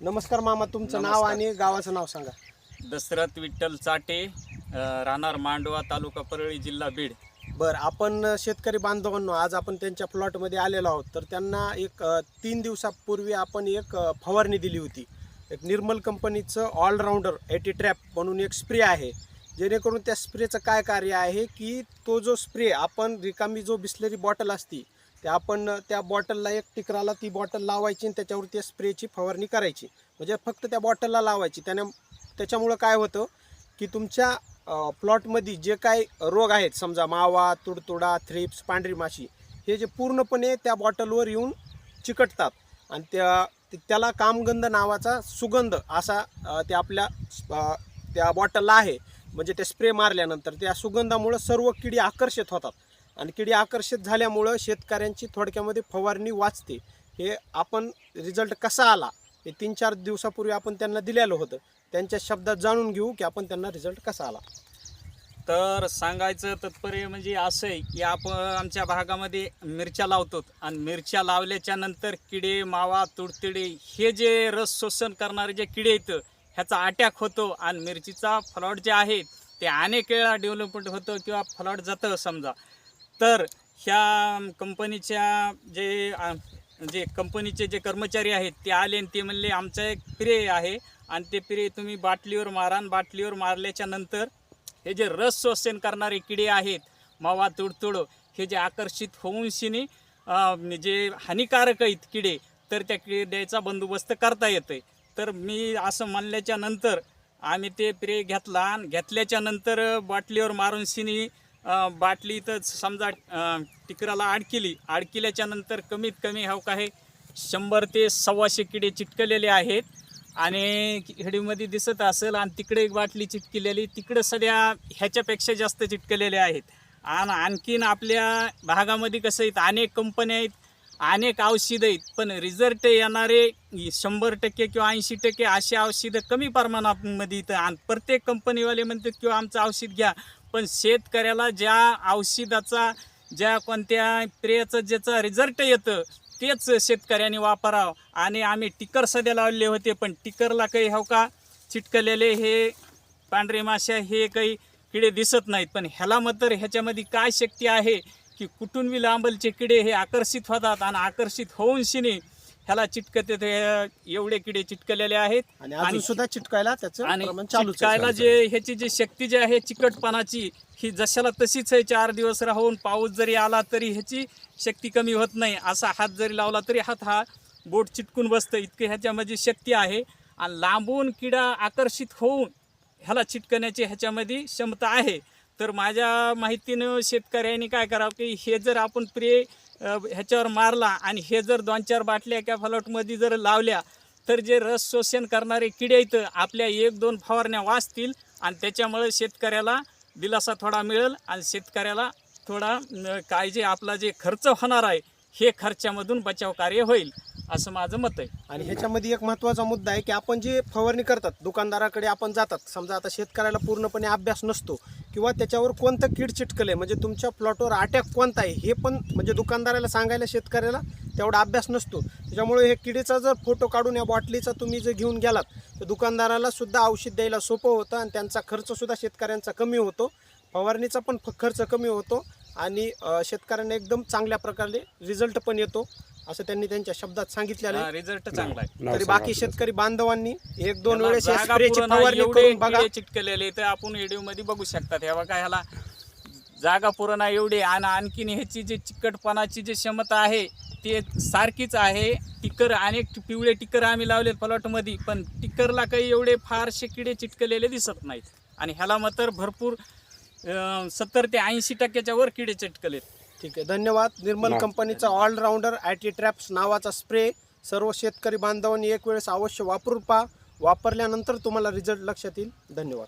नमस्कार मामा, तुमचं नाव आणि गावाचं नाव सांगा. दशरथ विठ्ठल चाटे, राहणार मांडवा, तालुका परळी, जिल्हा बीड. बरं, आपण शेतकरी बांधवांनो आज आपण त्यांच्या प्लॉटमध्ये आलेलो आहोत. तर त्यांना एक 3 दिवसापूर्वी आपण एक फवारणी दिली होती. एक निर्मल कंपनीचं ऑलराऊंडर एटी ट्रॅप म्हणून एक स्प्रे आहे. जेणेकरून त्या स्प्रेचं काय कार्य आहे की तो जो स्प्रे आपण रिकामी जो बिस्लरी बॉटल असती ते आपण त्या बॉटलला एक टिकराला ती बॉटल लावायची आणि त्याच्यावर त्या स्प्रेची फवारणी करायची. म्हणजे फक्त त्या बॉटलला लावायची. त्याच्यामुळं काय होतं की तुमच्या प्लॉटमध्ये जे काही रोग आहेत, समजा मावा, तुडतुडा, थ्रिप्स, पांढरी माशी, हे जे पूर्णपणे त्या बॉटलवर येऊन चिकटतात आणि त्याला कामगंध नावाचा सुगंध असा ते आपल्या त्या बॉटलला आहे. म्हणजे ते स्प्रे मारल्यानंतर त्या सुगंधामुळं सर्व किडी आकर्षित होतात आणि किडी आकर्षित झाल्यामुळं शेतकऱ्यांची थोडक्यामध्ये फवारणी वाचते. हे आपण रिझल्ट कसा आला हे 3-4 दिवसापूर्वी आपण त्यांना दिलेलं होतं. त्यांच्या शब्दात जाणून घेऊ की आपण त्यांना रिझल्ट कसा आला. तर सांगायचं तात्पर्य म्हणजे असं आहे की आपण आमच्या भागामध्ये मिरच्या लावतो आणि मिरच्या लावल्याच्या नंतर किडे, मावा, तुडतुडे हे जे रस शोषण करणारे जे किडे आहेत ह्याचा अटॅक होतो आणि मिरचीचा फ्लॉट जे आहे ते अनेक वेळा डेव्हलपमेंट होतं किंवा फ्लॉट जातं समजा. तर ह्या कंपनीच्या जे कंपनीचे जे कर्मचारी आहेत ते आले आणि ते म्हणले आमचा एक स्प्रे आहे आणि ते स्प्रे तुम्ही बाटलीवर मारा आणि बाटलीवर मारल्याच्या नंतर हे जे रस शोषण करणारे किडे आहेत, मावा, तुडतुड, हे जे आकर्षित होऊन शिनी जे हानिकारक आहेत किडे, तर त्या किड्याचा बंदोबस्त करता येतोय. तर मी असं म्हणल्याच्या नंतर आम्ही ते स्प्रे घेतला आणि घेतल्याच्या नंतर बाटलीवर मारून शिनी बाटली तर समजा टिकराला अडकिल्याच्या नंतर कमीत कमी हो काय 100 ते 125 किडे चिटकलेले आहेत आणि हेडीमध्ये दिसत असेल आणि तिकडे एक बाटली चिटकलेली, तिकडं सध्या ह्याच्यापेक्षा जास्त चिटकलेले आहेत. आणि आणखीन आपल्या भागामध्ये कसं आहेत, अनेक कंपन्या आहेत, अनेक औषधं आहेत, पण रिझल्ट येणारे 100% किंवा 80% अशी औषधं कमी प्रमाणामध्ये इथं. आणि प्रत्येक कंपनीवाले म्हणतात किंवा आमचं औषध घ्या, पण शेतकऱ्याला ज्या औषधाचा, ज्या कोणत्या स्प्रेचं ज्याचा रिझल्ट येतं तेच शेतकऱ्यांनी वापरावं. आणि आम्ही टिकर सध्या लावले होते, पण टिकरला काही हो का चिटकलेले हे पांढरे माश्या हे काही किडे दिसत नाहीत. पण ह्याला मात्र ह्याच्यामध्ये काय शक्ती आहे की कुठून बी लांबलचे किडे हे आकर्षित होतात आणि आकर्षित होऊन शिनी ह्याला चिटकते. एवढे किडे चिटकलेले आहेत आणि सुद्धा चिटकायला त्याचं प्रमाण चालू चिटकायला जे ह्याची जी शक्ती जी आहे चिकटपणाची ही जशाला तशीच आहे. 4 दिवस राहून पाऊस जरी आला तरी ह्याची शक्ती कमी होत नाही. असा हात जरी लावला तरी हात हा बोट चिटकून बसतं, इतके ह्याच्यामध्ये शक्ती आहे. आणि लांबून किडा आकर्षित होऊन ह्याला चिटकण्याची ह्याच्यामध्ये क्षमता आहे. तर माझ्या माहितीनं शेतकऱ्यांनी काय करावं की हे जर आपण स्प्रे ह्याच्यावर मारला आणि हे जर 2-4 बाटल्या एका फ्लॉटमध्ये जर लावल्या तर जे रस शोषण करणारे किडे आहेत आपल्या 1-2 फवारण्या वाचतील आणि त्याच्यामुळे शेतकऱ्याला दिलासा थोडा मिळेल आणि शेतकऱ्याला थोडा काय जे आपला जे खर्च होणार आहे हे खर्चामधून बचाव कार्य होईल असं माझं मत आहे. आणि ह्याच्यामध्ये एक महत्त्वाचा मुद्दा आहे की आपण जे फवारणी करतात दुकानदाराकडे आपण जातात, समजा आता शेतकऱ्याला पूर्णपणे अभ्यास नसतो किंवा त्याच्यावर कोणतं कीड चिटकले, म्हणजे तुमच्या प्लॉटवर अटॅक कोणता आहे हे पण म्हणजे दुकानदाराला सांगायला शेतकऱ्याला तेवढा अभ्यास नसतो. त्याच्यामुळे हे किडीचा जर फोटो काढून या बॉटलीचा तुम्ही जर घेऊन गेलात तर दुकानदाराला सुद्धा औषध द्यायला सोपं होतं आणि त्यांचा खर्चसुद्धा शेतकऱ्यांचा कमी होतो, फवारणीचा पण खर्च कमी होतो आणि शेतकऱ्यांना एकदम चांगल्या प्रकारे रिझल्ट पण येतो असं त्यांनी त्यांच्या शब्दात सांगितलेलं आहे. रिझल्ट चांगा आहे. तरी बाकी शेतकरी बांधवांनी 1-2 वेळेस स्प्रेची फवारणी करून बघा. चिटकलेले तर आपण व्हिडिओ मध्ये बघू शकतात. हे बघा ह्याला जागा पुरणा एवढी आणि आणखीन ह्याची जी चिकटपणाची जी क्षमता आहे ते सारखीच आहे. टिकर अनेक पिवळे टिकर आम्ही लावले प्लॉटमध्ये, पण टिकरला काही एवढे फारसे किडे चिटकलेले दिसत नाहीत आणि ह्याला मात्र भरपूर 70 ते 80% वर किडे चिटकलेत. ठीक आहे, धन्यवाद. निर्मल कंपनीचा ऑलराऊंडर एटी ट्रॅप्स नावाचा स्प्रे सर्व शेतकरी बांधवांनी एक वेळेस अवश्य वापरून पहा. वापरल्यानंतर तुम्हाला रिझल्ट लक्षात येईल. धन्यवाद.